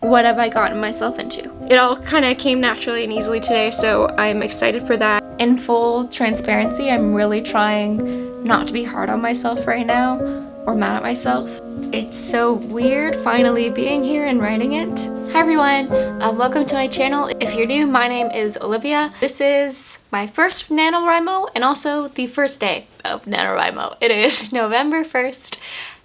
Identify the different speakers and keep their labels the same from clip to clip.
Speaker 1: What have I gotten myself into? It all kind of came naturally and easily today, so I'm excited for that. In full transparency, I'm really trying not to be hard on myself right now or mad at myself. It's so weird finally being here and writing it. Hi everyone, welcome to my channel. If you're new, my name is Olivia. This is my first NaNoWriMo and also the first day of NaNoWriMo. It is November 1st,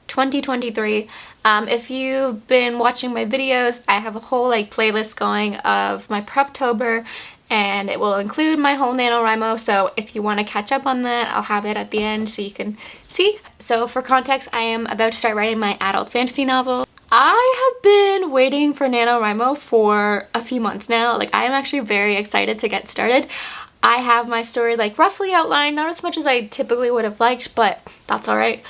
Speaker 1: 2023. If you've been watching my videos, I have a whole playlist going of my Preptober, and it will include my whole NaNoWriMo, so if you want to catch up on that, I'll have it at the end so you can see. So for context, I am about to start writing my adult fantasy novel. I have been waiting for NaNoWriMo for a few months now. I am actually very excited to get started. I have my story roughly outlined, not as much as I typically would have liked, but that's alright.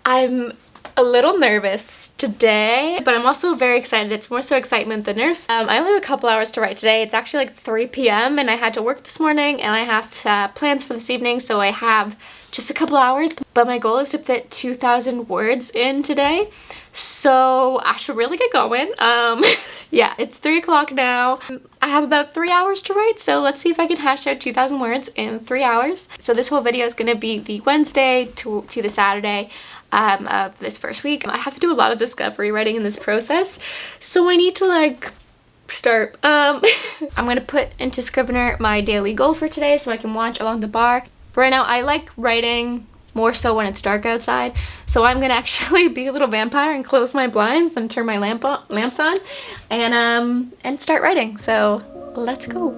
Speaker 1: I'm a little nervous today, but I'm also very excited. It's more so excitement than nerves. I only have a couple hours to write today. It's actually 3 p.m. and I had to work this morning and I have plans for this evening, so I have just a couple hours, but my goal is to fit 2,000 words in today, so I should really get going. Yeah, it's 3 o'clock now. I have about 3 hours to write, so let's see if I can hash out 2,000 words in 3 hours. So this whole video is going to be the Wednesday to the Saturday of this first week. I have to do a lot of discovery writing in this process, so I need to start. I'm gonna put into Scrivener my daily goal for today so I can watch along the bar. But right now I like writing more so when it's dark outside, so I'm gonna actually be a little vampire and close my blinds and turn my lamps on and start writing. So let's go.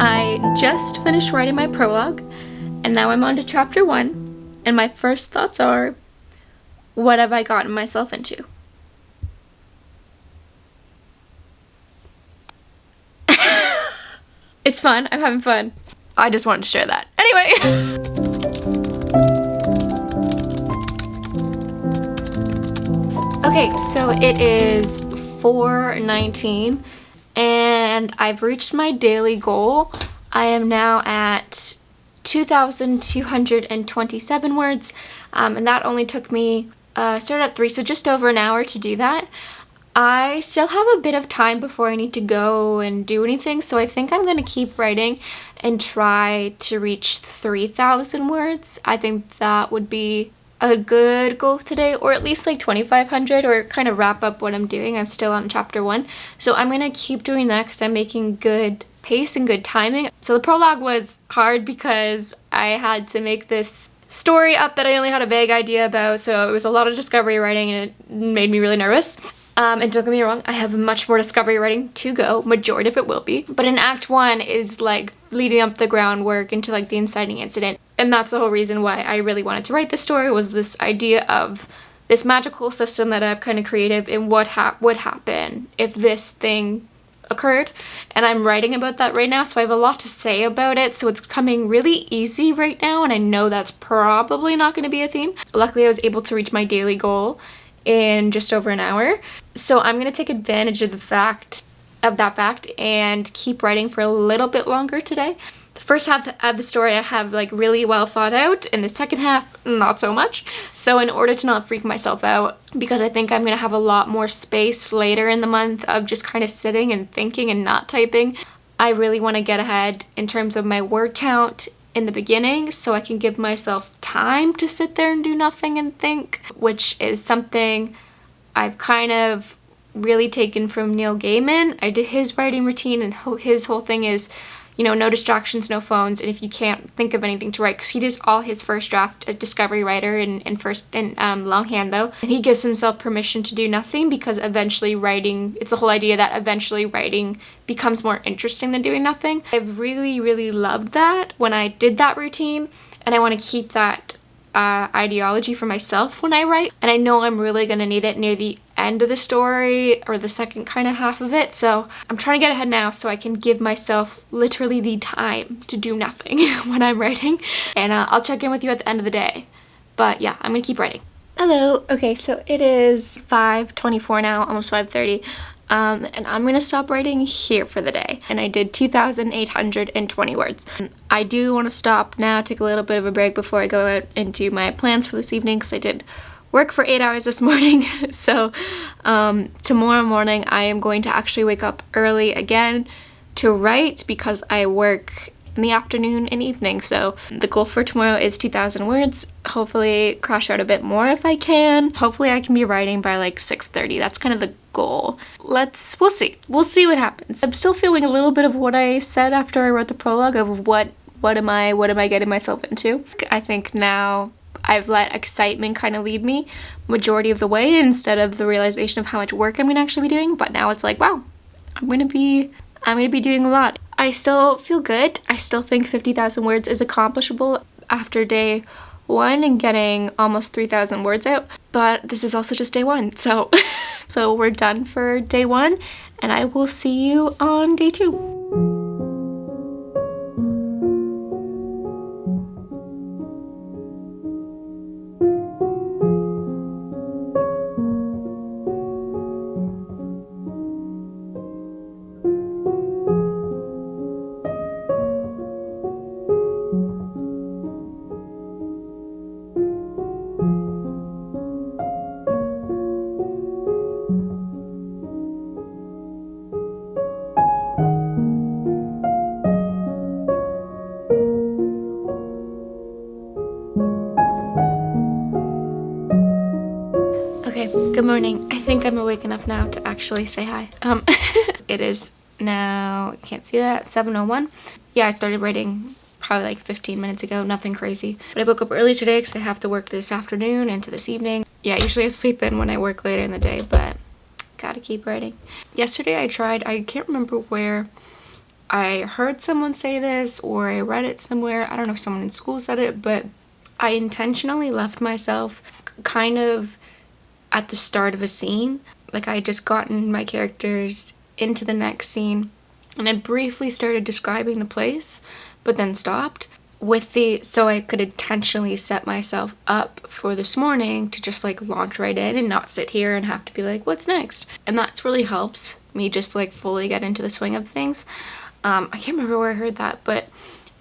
Speaker 1: I just finished writing my prologue, and now I'm on to chapter 1, and my first thoughts are, what have I gotten myself into? It's fun. I'm having fun. I just wanted to share that. Anyway. Okay, so it is 4:19 and I've reached my daily goal. I am now at 2,227 words, and that only took me, started at 3, so just over an hour to do that. I still have a bit of time before I need to go and do anything, so I think I'm going to keep writing and try to reach 3,000 words. I think that would be a good goal today, or at least 2,500, or kind of wrap up what I'm doing. I'm still on chapter 1, so I'm going to keep doing that because I'm making good pace and good timing. So the prologue was hard because I had to make this story up that I only had a vague idea about, so it was a lot of discovery writing and it made me really nervous. And don't get me wrong, I have much more discovery writing to go, majority of it will be, but in Act 1 is leading up the groundwork into the inciting incident, and that's the whole reason why I really wanted to write this story, was this idea of this magical system that I've kind of created and what would happen if this thing occurred, and I'm writing about that right now, so I have a lot to say about it, so it's coming really easy right now, and I know that's probably not going to be a theme. Luckily I was able to reach my daily goal in just over an hour, so I'm going to take advantage of that fact and keep writing for a little bit longer today. The first half of the story I have really well thought out, and the second half not so much. So in order to not freak myself out, because I think I'm going to have a lot more space later in the month of just kind of sitting and thinking and not typing, I really want to get ahead in terms of my word count in the beginning so I can give myself time to sit there and do nothing and think, which is something I've kind of really taken from Neil Gaiman. I did his writing routine, and his whole thing is, no distractions, no phones, and if you can't think of anything to write, because he does all his first draft, a discovery writer in longhand though, and he gives himself permission to do nothing because eventually writing, it's the whole idea that eventually writing becomes more interesting than doing nothing. I've really, really loved that when I did that routine, and I want to keep that ideology for myself when I write, and I know I'm really going to need it near the end of the story or the second kind of half of it. So I'm trying to get ahead now so I can give myself literally the time to do nothing when I'm writing. And I'll check in with you at the end of the day. But yeah, I'm gonna keep writing. Hello. Okay, so it is 5:24 now, almost 5:30. And I'm gonna stop writing here for the day. And I did 2,820 words. I do want to stop now, take a little bit of a break before I go out and do my plans for this evening, because I did work for 8 hours this morning. So tomorrow morning I am going to actually wake up early again to write, because I work in the afternoon and evening. So the goal for tomorrow is 2,000 words. Hopefully crash out a bit more if I can. Hopefully I can be writing by like 6:30. That's kind of the goal. We'll see. We'll see what happens. I'm still feeling a little bit of what I said after I wrote the prologue of what am I getting myself into. I think now I've let excitement kind of lead me majority of the way, instead of the realization of how much work I'm gonna actually be doing. But now it's like, wow, I'm gonna be doing a lot. I still feel good. I still think 50,000 words is accomplishable after day 1 and getting almost 3,000 words out. But this is also just day 1. So we're done for day 1, and I will see you on day 2. Okay, good morning. I think I'm awake enough now to actually say hi. It is now, I can't see that, 7:01. Yeah, I started writing probably like 15 minutes ago, nothing crazy. But I woke up early today because I have to work this afternoon into this evening. Yeah, usually I sleep in when I work later in the day, but gotta keep writing. Yesterday I can't remember where I heard someone say this or I read it somewhere. I don't know if someone in school said it, but I intentionally left myself kind of at the start of a scene. Like, I had just gotten my characters into the next scene and I briefly started describing the place, but then stopped so I could intentionally set myself up for this morning to just like launch right in and not sit here and have to be like, what's next? And that's really helps me just like fully get into the swing of things. I can't remember where I heard that, but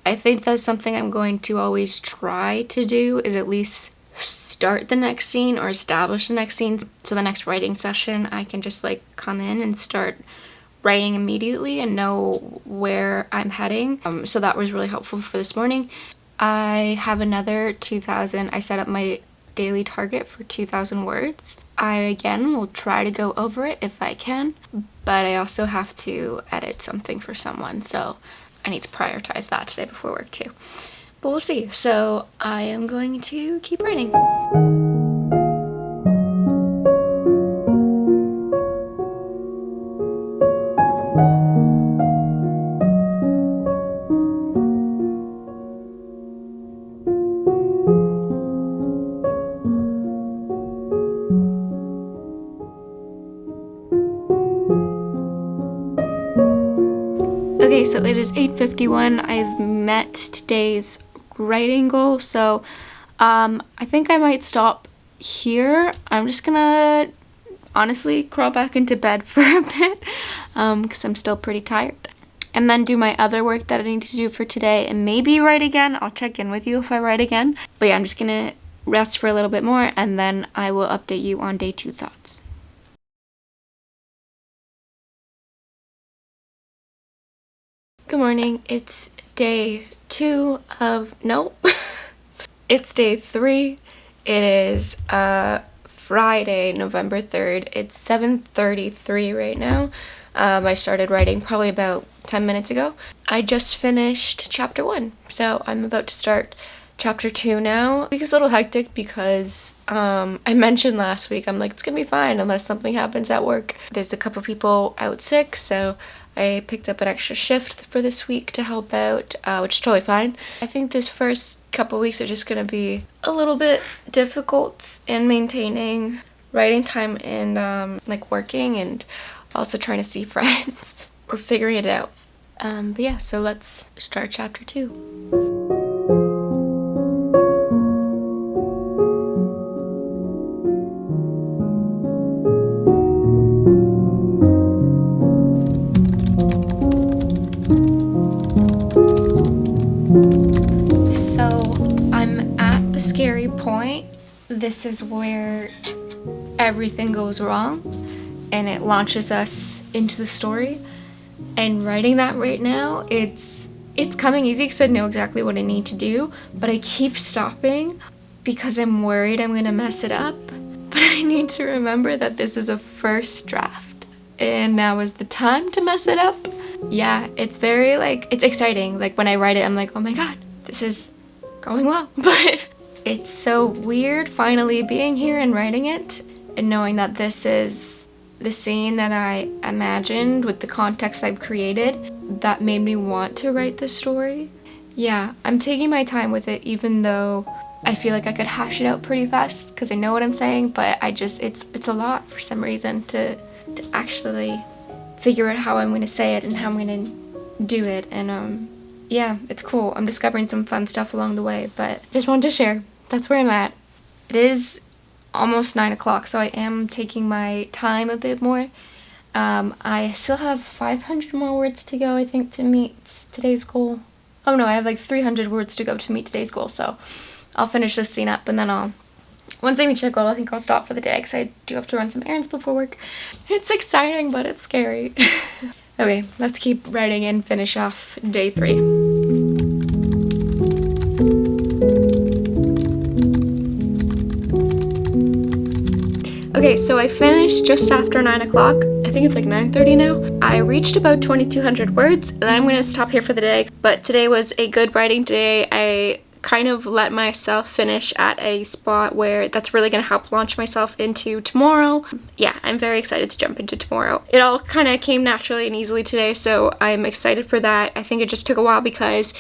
Speaker 1: I think that's something I'm going to always try to do, is at least start the next scene or establish the next scene, so the next writing session I can just like come in and start writing immediately and know where I'm heading. So that was really helpful for this morning. I have another 2,000. I set up my daily target for 2,000 words. I again will try to go over it if I can, but I also have to edit something for someone, so I need to prioritize that today before work too. But we'll see. So I am going to keep writing. Okay, so it is 8:51. I've met today's writing goal, so I think I might stop here. I'm just gonna honestly crawl back into bed for a bit because I'm still pretty tired, and then do my other work that I need to do for today and maybe write again. I'll check in with you if I write again, but yeah, I'm just gonna rest for a little bit more and then I will update you on day 2 thoughts. Good morning. It's day 2 of, no, it's day 3. It is Friday, November 3rd. It's 7:33 right now. I started writing probably about 10 minutes ago. I just finished chapter 1, so I'm about to start chapter 2 now. It's a little hectic because I mentioned last week, I'm like, it's gonna be fine unless something happens at work. There's a couple people out sick, so I picked up an extra shift for this week to help out, which is totally fine. I think this first couple weeks are just gonna be a little bit difficult in maintaining writing time and like working and also trying to see friends. We're figuring it out. But yeah, so let's start chapter 2. So I'm at the scary point. This is where everything goes wrong and it launches us into the story. And writing that right now, it's coming easy because I know exactly what I need to do, but I keep stopping because I'm worried I'm gonna mess it up. But I need to remember that this is a first draft and now is the time to mess it up. Yeah, it's very like, it's exciting. Like when I write it, I'm like, oh my god, this is going well. But it's so weird finally being here and writing it and knowing that this is the scene that I imagined with the context I've created that made me want to write this story. Yeah, I'm taking my time with it even though I feel like I could hash it out pretty fast because I know what I'm saying, but I just, it's a lot for some reason to actually figure out how I'm going to say it and how I'm going to do it. And yeah, it's cool. I'm discovering some fun stuff along the way, but just wanted to share. That's where I'm at. It is almost 9 o'clock, so I am taking my time a bit more. I still have 500 more words to go, I think, to meet today's goal. Oh no, I have like 300 words to go to meet today's goal, so I'll finish this scene up and then once I reach that goal, I think I'll stop for the day because I do have to run some errands before work. It's exciting, but it's scary. Okay, let's keep writing and finish off day 3. Okay, so I finished just after 9 o'clock. I think it's like 9:30 now. I reached about 2,200 words, and I'm going to stop here for the day. But today was a good writing day. I kind of let myself finish at a spot where that's really going to help launch myself into tomorrow. Yeah, I'm very excited to jump into tomorrow. It all kind of came naturally and easily today, so I'm excited for that. I think it just took a while because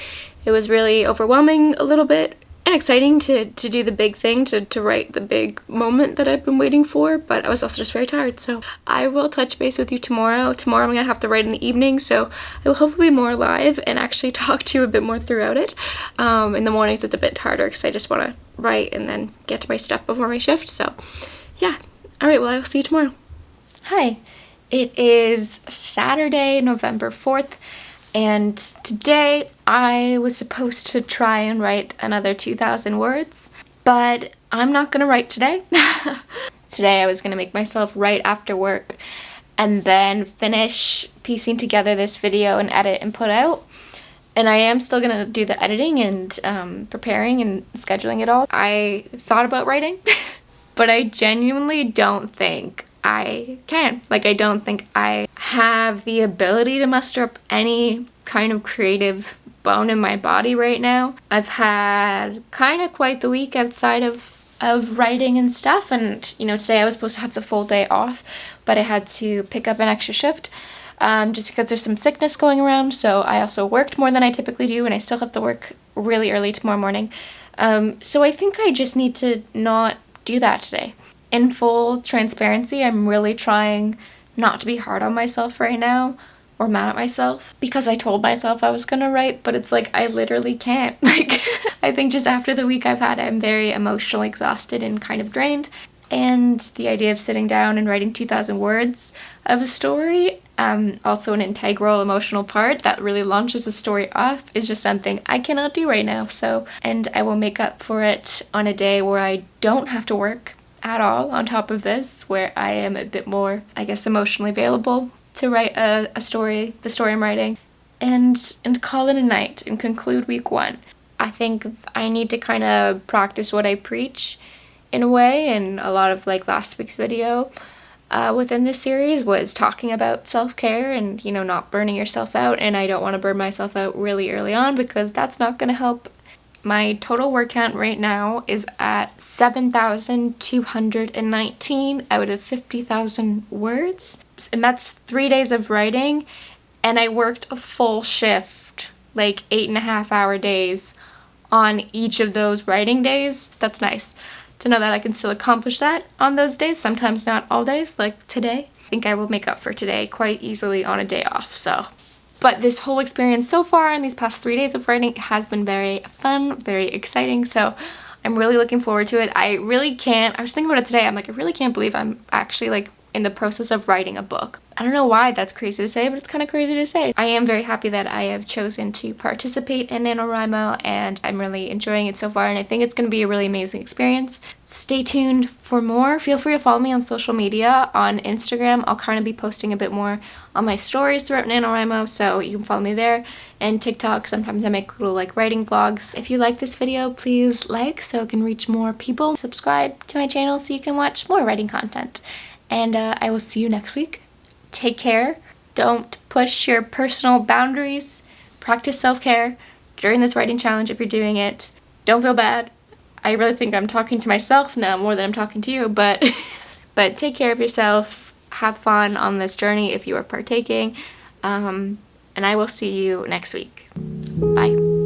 Speaker 1: it was really overwhelming a little bit and exciting to do the big thing, to write the big moment that I've been waiting for, but I was also just very tired, so I will touch base with you tomorrow. Tomorrow I'm gonna have to write in the evening, so I will hopefully be more live and actually talk to you a bit more throughout it. In the mornings it's a bit harder because I just want to write and then get to my stuff before my shift, so yeah. Alright, well I will see you tomorrow. Hi, it is Saturday, November 4th, and today I was supposed to try and write another 2,000 words, but I'm not gonna write today. Today I was gonna make myself write after work and then finish piecing together this video and edit and put out. And I am still gonna do the editing and preparing and scheduling it all. I thought about writing, but I genuinely don't think I can. Like, I don't think I have the ability to muster up any kind of creative bone in my body right now. I've had kind of quite the week outside of writing and stuff, and you know, today I was supposed to have the full day off, but I had to pick up an extra shift just because there's some sickness going around, so I also worked more than I typically do, and I still have to work really early tomorrow morning. So I think I just need to not do that today. In full transparency, I'm really trying not to be hard on myself right now or mad at myself because I told myself I was gonna write, but it's like I literally can't. Like, I think just after the week I've had, I'm very emotionally exhausted and kind of drained. And the idea of sitting down and writing 2,000 words of a story, also an integral emotional part that really launches the story off, is just something I cannot do right now. So, and I will make up for it on a day where I don't have to work at all on top of this, where I am a bit more, I guess, emotionally available to write a story, the story I'm writing, and call it a night and conclude week 1. I think I need to kind of practice what I preach in a way, and a lot of like last week's video within this series was talking about self-care and, you know, not burning yourself out, and I don't want to burn myself out really early on because that's not going to help. My total word count right now is at 7,219 out of 50,000 words. And that's 3 days of writing. And I worked a full shift, like 8.5-hour days on each of those writing days. That's nice to know that I can still accomplish that on those days, sometimes not all days, like today. I think I will make up for today quite easily on a day off, so. But this whole experience so far in these past 3 days of writing has been very fun, very exciting, so I'm really looking forward to it. I was thinking about it today, I'm like, I really can't believe I'm actually like in the process of writing a book. I don't know why that's crazy to say, but it's kind of crazy to say. I am very happy that I have chosen to participate in NaNoWriMo, and I'm really enjoying it so far, and I think it's going to be a really amazing experience. Stay tuned for more. Feel free to follow me on social media. On Instagram, I'll kind of be posting a bit more on my stories throughout NaNoWriMo, so you can follow me there. And TikTok, sometimes I make little like writing vlogs. If you like this video, please like so it can reach more people. Subscribe to my channel so you can watch more writing content. And I will see you next week. Take care. Don't push your personal boundaries. Practice self-care during this writing challenge if you're doing it. Don't feel bad. I really think I'm talking to myself now more than I'm talking to you, but take care of yourself. Have fun on this journey if you are partaking. And I will see you next week. Bye.